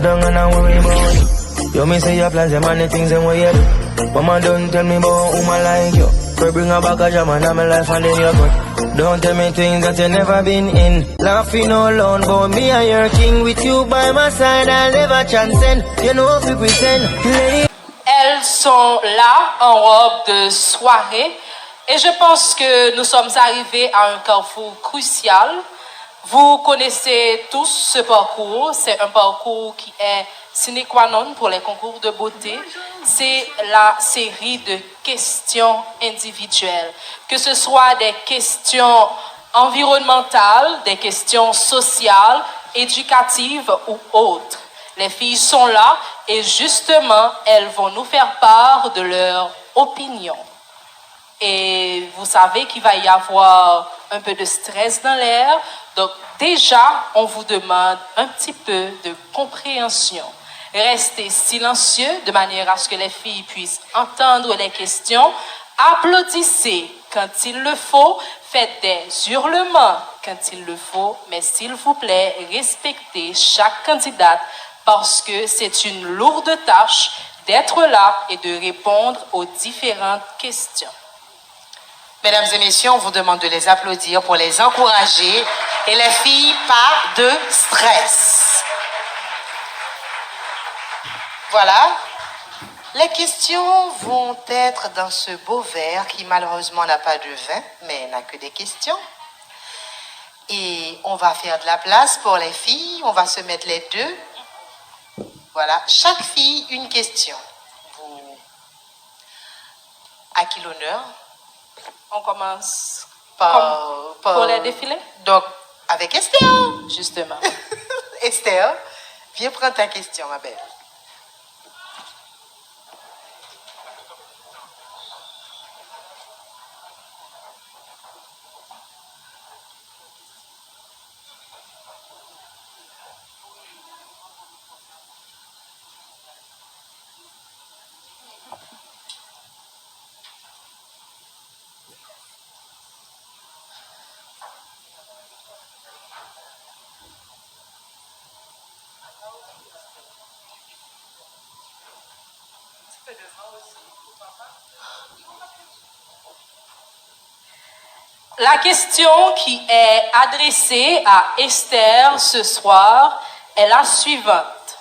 Don't worry about it. You may say your plans, your money, things and what you do. Mama don't tell me about whom I like you. First bring a back a jam and my life and then you go. Don't tell me things that you never been in. Laughing alone, but me and your king with you by my side, I'll never transcend. You know if you pretend. Elles sont là en robe de soirée et je pense que nous sommes arrivés à un carrefour crucial. Vous connaissez tous ce parcours, c'est un parcours qui est sine qua non pour les concours de beauté. C'est la série de questions individuelles, que ce soit des questions environnementales, des questions sociales, éducatives ou autres. Les filles sont là et justement, elles vont nous faire part de leur opinion. Et vous savez qu'il va y avoir un peu de stress dans l'air. Donc déjà, on vous demande un petit peu de compréhension. Restez silencieux de manière à ce que les filles puissent entendre les questions. Applaudissez quand il le faut. Faites des hurlements quand il le faut. Mais s'il vous plaît, respectez chaque candidate parce que c'est une lourde tâche d'être là et de répondre aux différentes questions. Mesdames et messieurs, on vous demande de les applaudir pour les encourager. Et les filles, pas de stress. Voilà. Les questions vont être dans ce beau verre qui malheureusement n'a pas de vin, mais n'a que des questions. Et on va faire de la place pour les filles. On va se mettre les deux. Voilà. Chaque fille, une question. À qui l'honneur? On commence pour les défilés. Donc, avec Esther. Justement. Esther, viens prendre ta question, ma belle. La question qui est adressée à Esther ce soir est la suivante.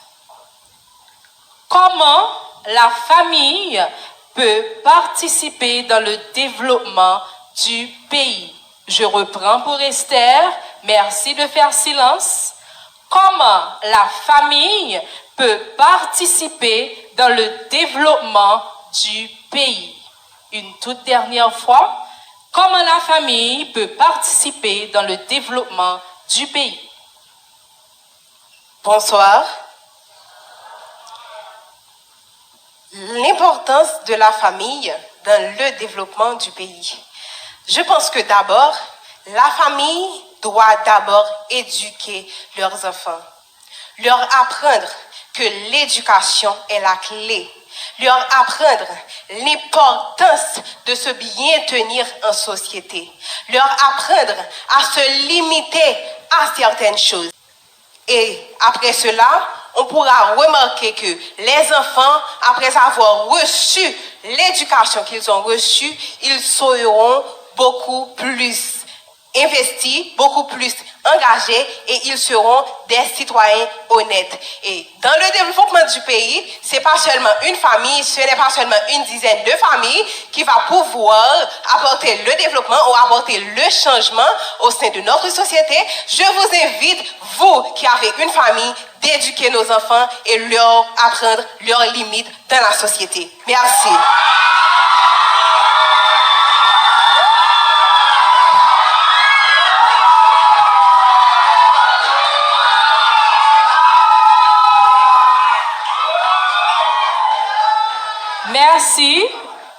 Comment la famille peut participer dans le développement du pays? Je reprends pour Esther. Merci de faire silence. Comment la famille peut participer dans le développement du pays? Une toute dernière fois. Comment la famille peut participer dans le développement du pays? Bonsoir. L'importance de la famille dans le développement du pays. Je pense que d'abord, la famille doit d'abord éduquer leurs enfants, leur apprendre que l'éducation est la clé, leur apprendre l'importance de se bien tenir en société, leur apprendre à se limiter à certaines choses. Et après cela, on pourra remarquer que les enfants, après avoir reçu l'éducation qu'ils ont reçue, ils seront beaucoup plus investis, beaucoup plus engagés et ils seront des citoyens honnêtes. Et dans le développement du pays, c'est pas seulement une famille, ce n'est pas seulement une dizaine de familles qui va pouvoir apporter le développement ou apporter le changement au sein de notre société. Je vous invite, vous qui avez une famille, d'éduquer nos enfants et leur apprendre leurs limites dans la société. Merci. Merci.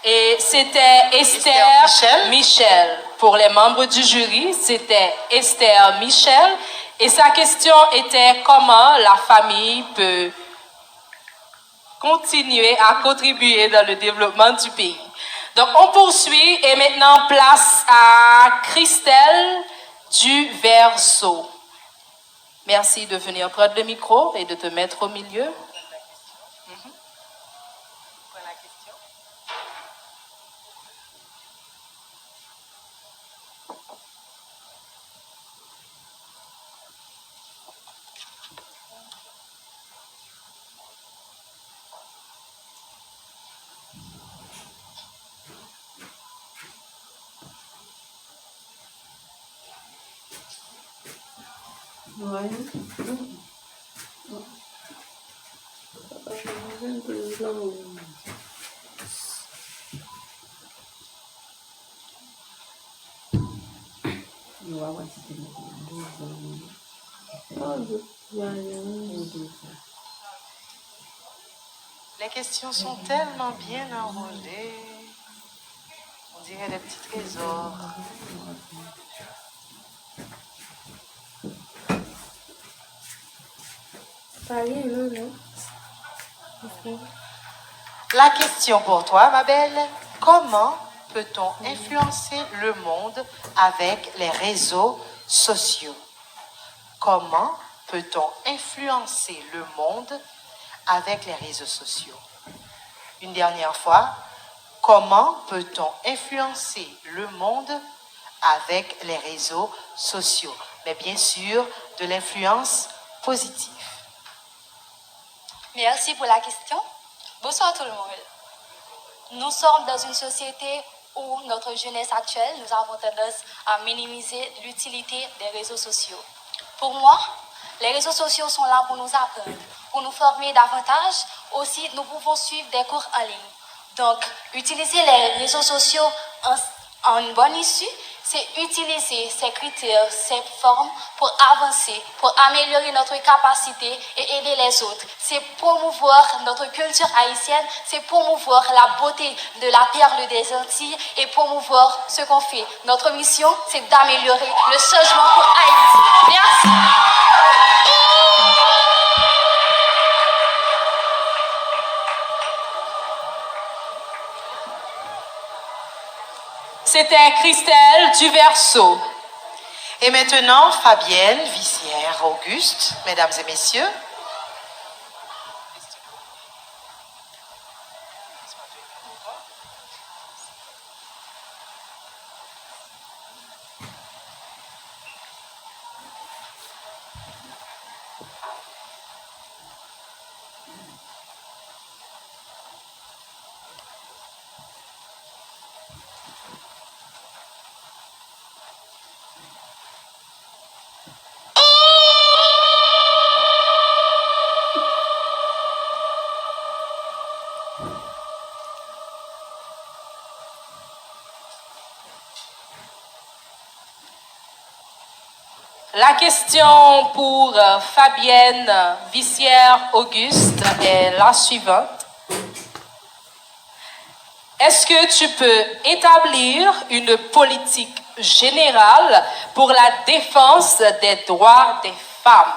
Et c'était Esther Michel. Pour les membres du jury, c'était Esther Michel. Et sa question était comment la famille peut continuer à contribuer dans le développement du pays. Donc, on poursuit et maintenant place à Christelle du Verseau. Merci de venir prendre le micro et de te mettre au milieu. Les questions sont tellement bien enrôlées. On dirait des petits trésors. La question pour toi, ma belle, comment peut-on influencer le monde avec les réseaux sociaux? Comment peut-on influencer le monde avec les réseaux sociaux? Une dernière fois, comment peut-on influencer le monde avec les réseaux sociaux? Mais bien sûr, de l'influence positive. Merci pour la question. Bonsoir tout le monde. Nous sommes dans une société où notre jeunesse actuelle, nous avons tendance à minimiser l'utilité des réseaux sociaux. Pour moi, les réseaux sociaux sont là pour nous apprendre, pour nous former davantage. Aussi, nous pouvons suivre des cours en ligne. Donc, utiliser les réseaux sociaux en une bonne issue, c'est utiliser ces critères, ces formes pour avancer, pour améliorer notre capacité et aider les autres. C'est promouvoir notre culture haïtienne, c'est promouvoir la beauté de la perle des Antilles et promouvoir ce qu'on fait. Notre mission, c'est d'améliorer le changement pour Haïti. Merci. C'était Christelle Duverseau. Et maintenant, Fabienne Vissière-Auguste, mesdames et messieurs. La question pour Fabienne Vissière-Auguste est la suivante. Est-ce que tu peux établir une politique générale pour la défense des droits des femmes?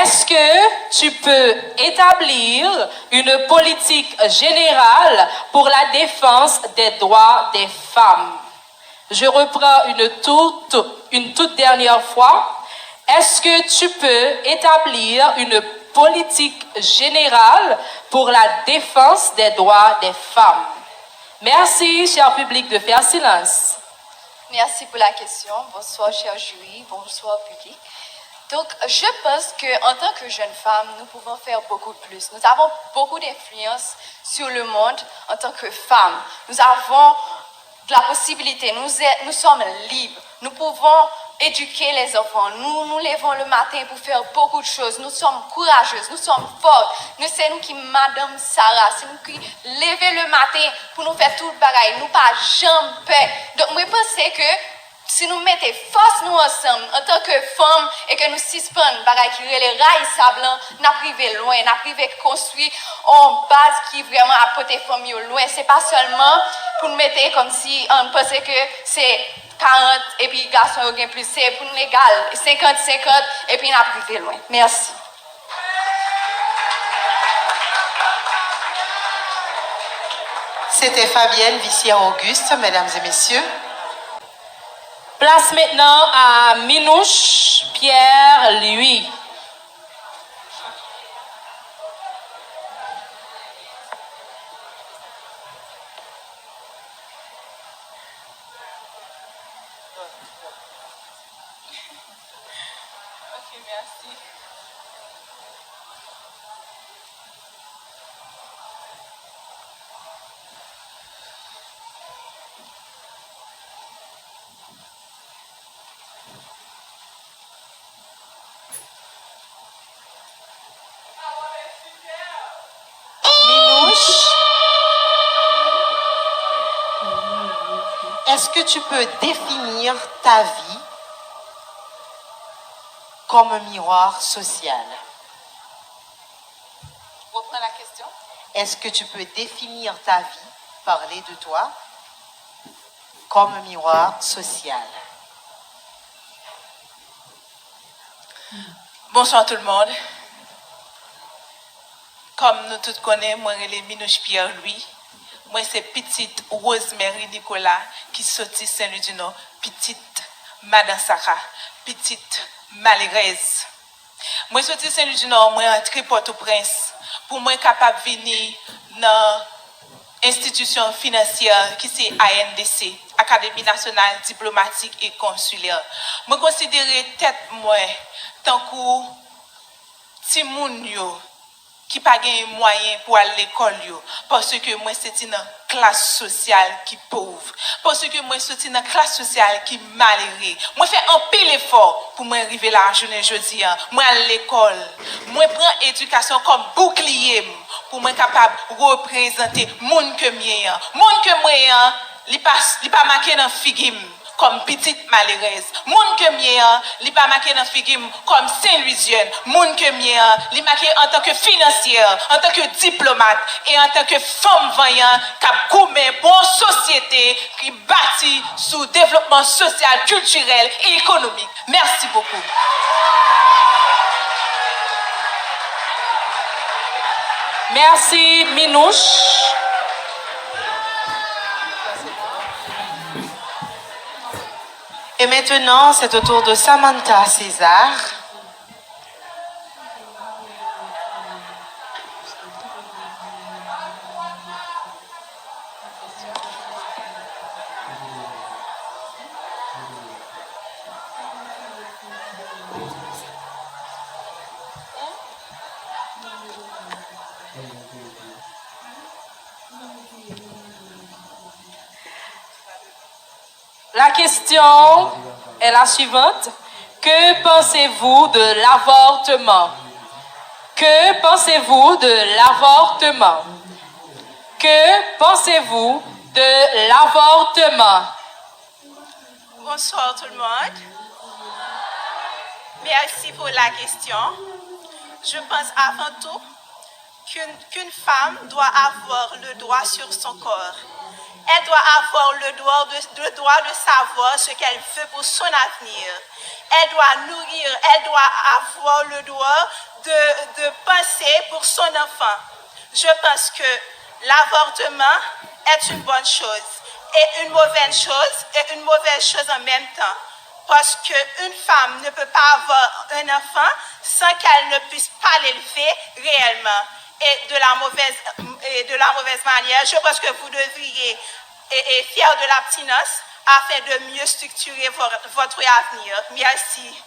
Est-ce que tu peux établir une politique générale pour la défense des droits des femmes? Je reprends une toute dernière fois. Est-ce que tu peux établir une politique générale pour la défense des droits des femmes? Merci, cher public, de faire silence. Merci pour la question. Bonsoir, cher jury. Bonsoir, public. Donc, je pense qu'en tant que jeune femme, nous pouvons faire beaucoup plus. Nous avons beaucoup d'influence sur le monde en tant que femmes. Nous avons la possibilité, nous sommes libres. Nous pouvons éduquer les enfants. Nous nous levons le matin pour faire beaucoup de choses. Nous sommes courageuses, nous sommes fortes. C'est nous qui, Madame Sarah, c'est nous qui levons le matin pour nous faire tout le bagaille. Nous pas jamais peur. Donc, moi, je pense que si nous mettons force nous ensemble en tant que femmes et que nous suspendons bagaille qui les rails sablant, nous privé loin, nous privé construire en base qui vraiment apporte les femmes loin. C'est pas seulement pour nous mettre comme si on pensait que c'est 40 et puis garçons ont plus, c'est pour nous égal 50-50 et puis nous privé loin. Merci. C'était Fabienne Vissière-Auguste, mesdames et messieurs. Place maintenant à Minouche Pierre, lui. Ok, merci. Minouche, est-ce que tu peux définir ta vie comme un miroir social? Reprends la question. Est-ce que tu peux définir ta vie, parler de toi, comme un miroir social? Bonsoir tout le monde. Comme nous tous connaissons, moi, je suis Minouche Pierre Louis. Moi, c'est petite Rosemary Nicolas qui sortit Saint-Louis du Nord. Petite Madame Saka. Petite Malérèse. Moi, sorti Saint-Louis du Nord, moi, entré Port-au-Prince. Pour moi, capable de venir dans institution financière qui c'est ANDC, Académie nationale diplomatique et consulaire. Moi, considère tête moi, tant que ti moun yo, qui pas gain moyen pour aller à l'école yo, parce que moi c'est une classe sociale qui pauvre, parce que moi c'est une classe sociale qui malheureux. Moi fais un pile effort pour moi arriver là journée jeudi, moi à l'école, moi prends éducation comme bouclier pour moi capable représenter monde que mien, monde que moi li pas marqué dans figim comme petite malheureuse. Moun que mien, li pas marqué dans figim comme Saint-Louisienne. Moun que mien, li marqué en tant que financière, en tant que diplomate et en tant que femme vaillant qui goumé pour une société qui bâtit sur développement social, culturel et économique. Merci beaucoup. Merci Minouche. Et maintenant, c'est au tour de Samantha César. La question est la suivante. Que pensez-vous de l'avortement? Que pensez-vous de l'avortement? Que pensez-vous de l'avortement? Bonsoir tout le monde. Merci pour la question. Je pense avant tout qu'une femme doit avoir le droit sur son corps. Elle doit avoir le droit de savoir ce qu'elle veut pour son avenir. Elle doit nourrir, elle doit avoir le droit de penser pour son enfant. Je pense que l'avortement est une bonne chose et une mauvaise chose en même temps. Parce qu'une femme ne peut pas avoir un enfant sans qu'elle ne puisse pas l'élever réellement. Et de la mauvaise manière, je pense que vous devriez être fiers de l'abstinence afin de mieux structurer votre avenir. Merci.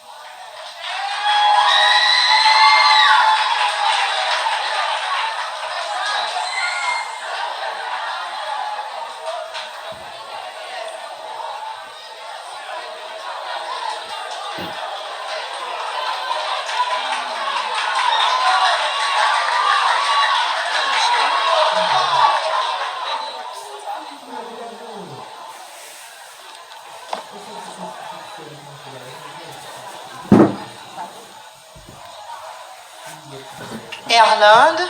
Erlande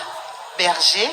Berger.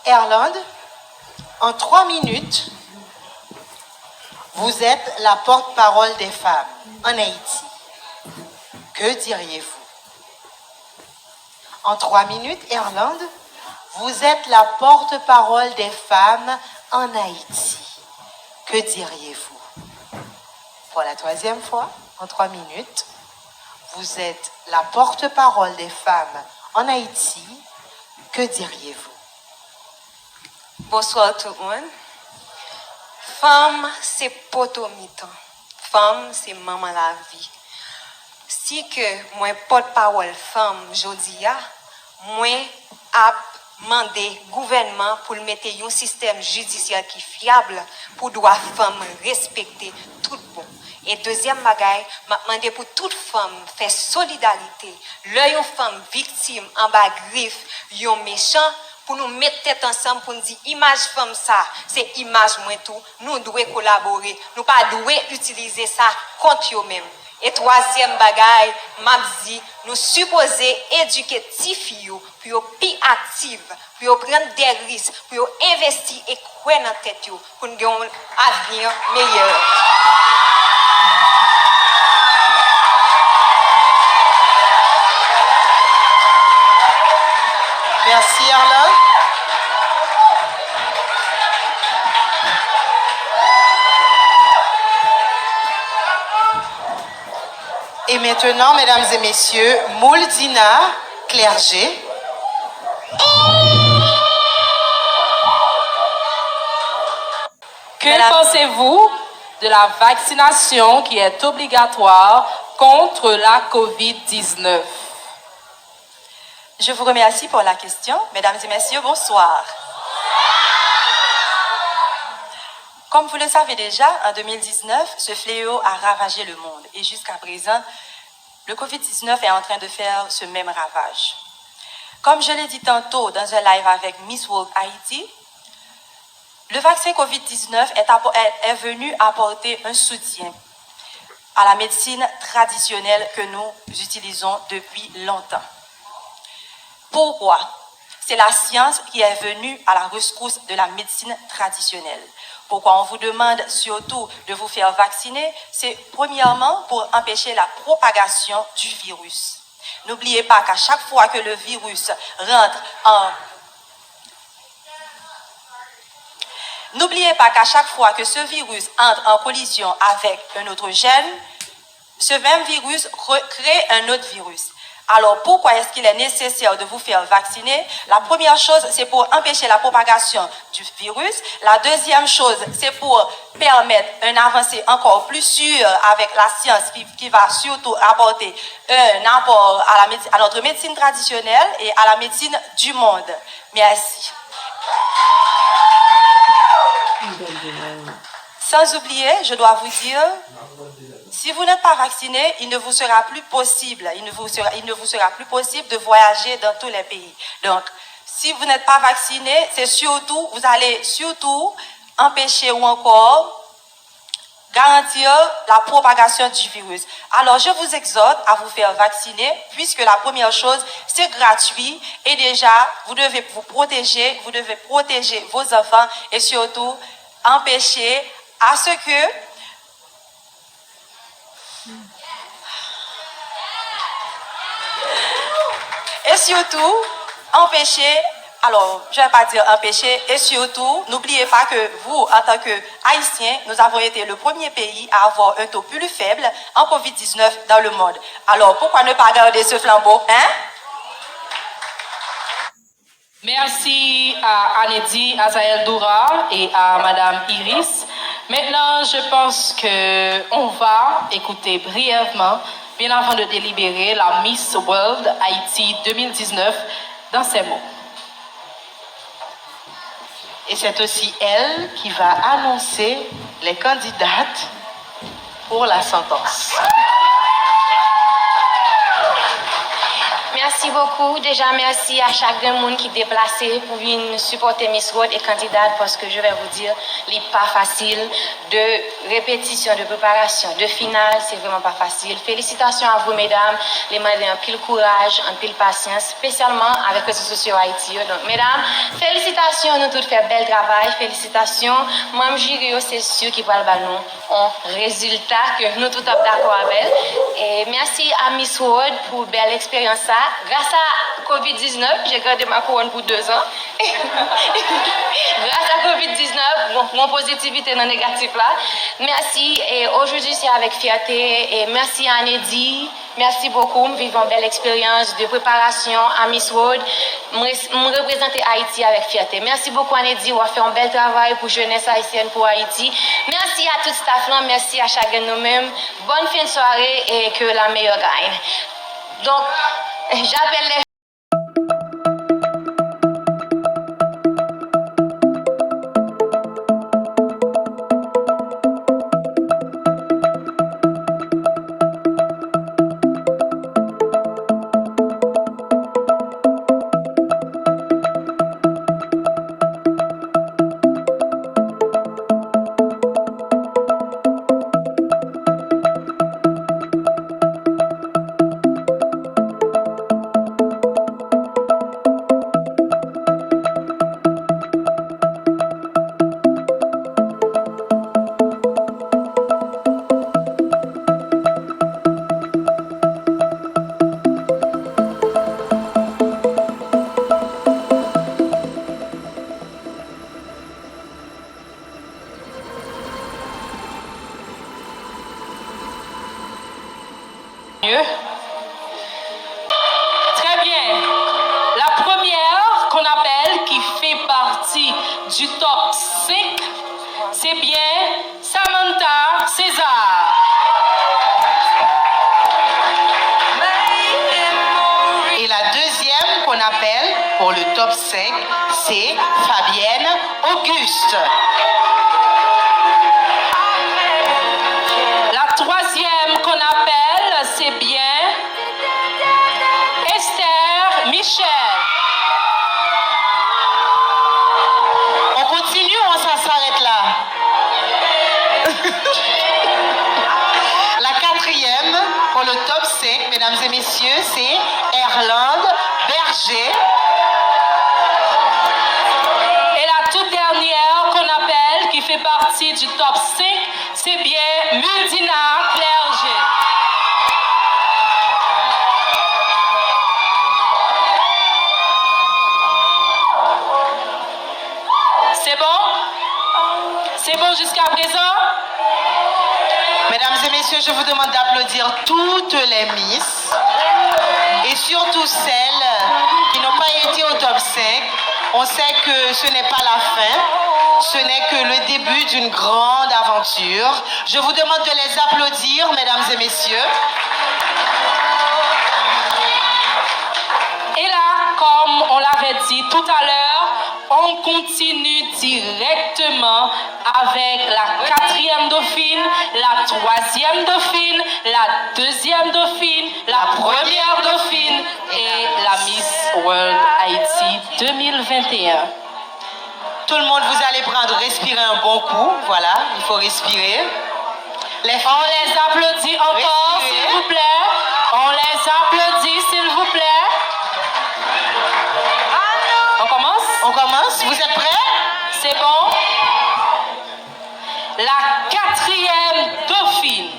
Erland, en 3 minutes, vous êtes la porte-parole des femmes en Haïti. Que diriez-vous? En 3 minutes, Erland, vous êtes la porte-parole des femmes en Haïti. Que diriez-vous? Pour la 3e fois, en 3 minutes, vous êtes la porte-parole des femmes en Haïti. Que diriez-vous? Bonsoir tout le monde. Femme, c'est potomitan. Femme, c'est maman la vie. Si que moi porte-parole femme jodia, moi a demandé gouvernement pour mettre un système judiciaire qui fiable pour droit femme respecter tout bon. Et deuxième bagaille, m'a demandé pour toute femme faire solidarité. L'œil aux femmes victimes en bas griffe, yon méchant pour nous mettre tête ensemble pour nous dire image femme ça, c'est image moins tout. Nous devons collaborer, nous pas devons utiliser ça contre eux-mêmes. Et troisième bagaille, m'a dit nous supposer éduquer tes filles pour être plus actives, pour prendre des risques, pour investir et croire dans tête pour nous avoir un avenir meilleur. Merci Erland. Et maintenant, mesdames et messieurs, Mouldina Clerget. Que pensez-vous de la vaccination qui est obligatoire contre la COVID-19? Je vous remercie pour la question. Mesdames et messieurs, bonsoir. Comme vous le savez déjà, en 2019, ce fléau a ravagé le monde. Et jusqu'à présent, le COVID-19 est en train de faire ce même ravage. Comme je l'ai dit tantôt dans un live avec Miss World Haïti, le vaccin COVID-19 est venu apporter un soutien à la médecine traditionnelle que nous utilisons depuis longtemps. Pourquoi? C'est la science qui est venue à la rescousse de la médecine traditionnelle. Pourquoi on vous demande surtout de vous faire vacciner? C'est premièrement pour empêcher la propagation du virus. N'oubliez pas qu'à chaque fois que le virus rentre en... N'oubliez pas qu'à chaque fois que ce virus entre en collision avec un autre gène, ce même virus crée un autre virus. Alors, pourquoi est-ce qu'il est nécessaire de vous faire vacciner? La première chose, c'est pour empêcher la propagation du virus. La deuxième chose, c'est pour permettre une avancée encore plus sûre avec la science qui va surtout apporter un apport à notre médecine traditionnelle et à la médecine du monde. Merci. Sans oublier, je dois vous dire, si vous n'êtes pas vacciné, il ne vous sera plus possible, de voyager dans tous les pays. Donc, si vous n'êtes pas vacciné, c'est surtout, vous allez surtout empêcher ou encore garantir la propagation du virus. Alors, je vous exhorte à vous faire vacciner, puisque la première chose, c'est gratuit et déjà, vous devez vous protéger, vous devez protéger vos enfants et surtout empêcher à ce que et surtout empêcher, alors je ne vais pas dire empêcher, et surtout n'oubliez pas que vous, en tant que Haïtiens, nous avons été le premier pays à avoir un taux plus faible en COVID-19 dans le monde. Alors pourquoi ne pas garder ce flambeau, hein? Merci à Anedi Azael Doura et à Madame Iris. Maintenant, je pense qu'on va écouter brièvement, bien avant de délibérer, la Miss World Haïti 2019 dans ses mots. Et c'est aussi elle qui va annoncer les candidates pour la sentence. merci beaucoup. Déjà, merci à chacun monde qui est déplacé pour venir supporter Miss World et candidate parce que je vais vous dire, il n'est pas facile de répétition, de préparation, de finale, c'est vraiment pas facile. Félicitations à vous, mesdames. Les demandez un pile courage, un pile patience, spécialement avec les réseaux sociaux Haïti. Donc, mesdames, félicitations, nous tous fait bel travail. Félicitations. Moi, je c'est sûr qu'il va le ballon en résultat que nous tous sommes d'accord avec. Et merci à Miss World pour belle expérience. Grâce à COVID-19, j'ai gardé ma couronne pour 2 ans. Grâce à COVID-19, mon positivité non négative là. Merci. Et aujourd'hui, c'est avec fierté. Et merci à Anedi. Merci beaucoup. Nous vivons une belle expérience de préparation à Miss World. Je représente Haïti avec fierté. Merci beaucoup, Anedi. On a fait un bel travail pour jeunesse haïtienne pour Haïti. Merci à tout le staff là. Merci à chacun de nous-mêmes. Bonne fin de soirée et que la meilleure gagne. Donc, j'appelle les Très bien. La première qu'on appelle, qui fait partie du top 5, c'est bien Samantha César. Et la deuxième qu'on appelle pour le top 5, c'est Fabienne Auguste. La troisième qu'on appelle, c'est bien Esther Michel. On continue ou on s'arrête là? La quatrième pour le top 5, mesdames et messieurs, c'est Erlande Berger. Et la toute dernière qu'on appelle, qui fait partie du top 5, c'est bien Mudina Clerget. C'est bon? C'est bon jusqu'à présent? Mesdames et messieurs, je vous demande d'applaudir toutes les Miss et surtout celles qui n'ont pas été au top 5. On sait que ce n'est pas la fin, ce n'est que le début d'une grande aventure. Je vous demande de les applaudir, mesdames et messieurs. Et là, comme on l'avait dit tout à l'heure, on continue directement avec la quatrième dauphine, la troisième dauphine, la deuxième dauphine, la première dauphine et la Miss World Haïti 2021. Tout le monde, vous allez respirer un bon coup. Voilà, il faut respirer. On les applaudit encore, s'il vous plaît. On les applaudit, s'il vous plaît. On commence? On commence. Vous êtes prêts? C'est bon. La quatrième dauphine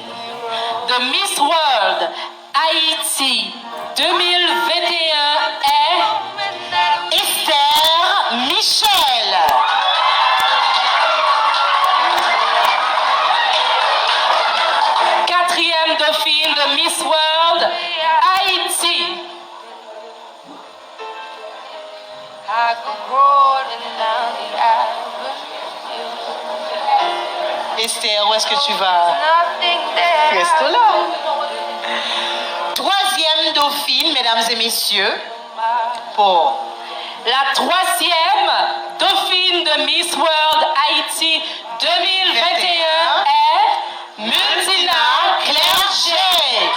de Miss World Haïti 2021 est Esther Michel. Quatrième dauphine de Miss World Haïti. Esther, où est-ce que tu vas? Reste là. Troisième dauphine, mesdames et messieurs, pour la troisième dauphine de Miss World Haïti 2021 est Mudina Clerget.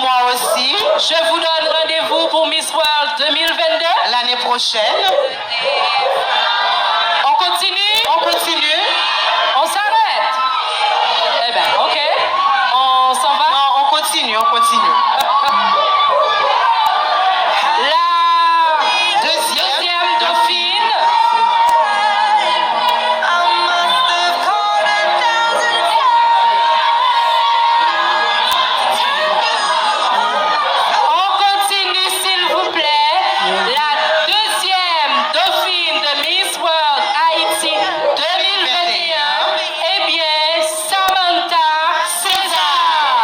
moi aussi. Je vous donne rendez-vous pour Miss World 2022. L'année prochaine. On continue? On continue. On s'arrête? Eh bien, OK. On s'en va? Non, on continue, on continue. La deuxième dauphine. On continue, s'il vous plaît. La deuxième dauphine de Miss World Haïti 2021, eh bien, Samantha César.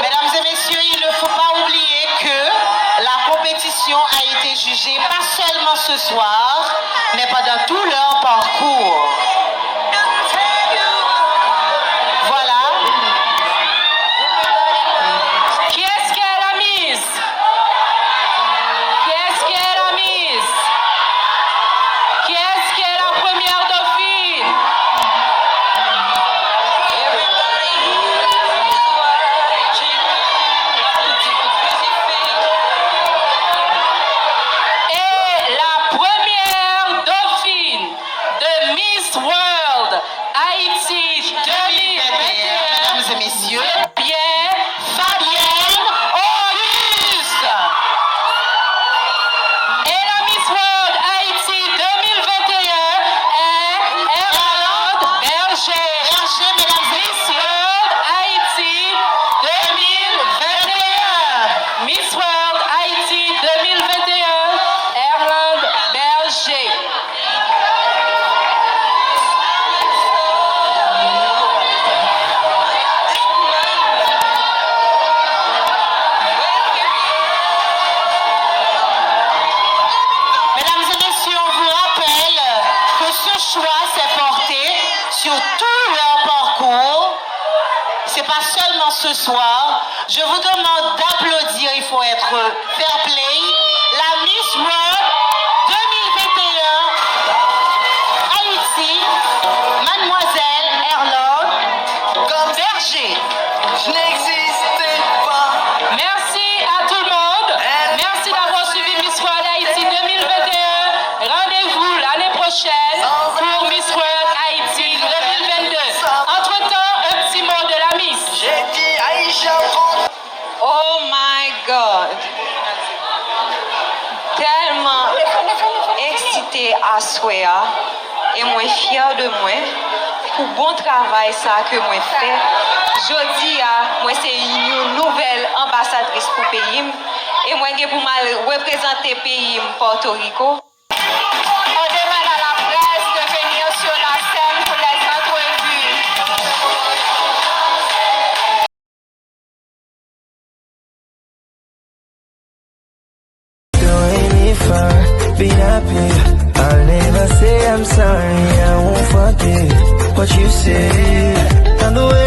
Mesdames et messieurs, il ne faut pas oublier que la compétition a été jugée pas seulement ce soir, mais pendant tout leur parcours. Voilà. Qui est-ce qu'elle a mise? Qui est-ce qu'elle a mise? Qui est-ce qui est la première dauphine? Et la première dauphine de Miss World Haïti 2021, Mesdames et messieurs, c'est bien Fabienne Auguste. Et la Miss World Haïti 2021 est Erland Berger. Miss World Haïti 2021. Miss World Haïti 2021, Erland Berger. Mesdames et messieurs, on vous rappelle que ce choix s'est porté sur tout leur parcours. C'est pas seulement ce soir. Je vous demande d'applaudir, il faut être fair play. La Miss World 2021 Haïti, Mademoiselle Erland Berger. Je n'existais pas. Merci à tout le monde. Merci d'avoir suivi Miss World Haïti 2021. Rendez-vous l'année prochaine pour Miss World Haïti 2022. Entre-temps, un petit mot de la Miss. J'ai dit Aïcha. Oh my God! Tellement excité à souhait et moi fier de moi pour bon travail ça que moi fait. Jodi moi c'est une nouvelle ambassadrice pour pays et moi j'ai pour mal représenter pays Porto Rico. On demande à la presse de venir sur la scène pour les entrevues. Doing me fine, be happy. I'll never say I'm sorry, I won't forget what you said. And the way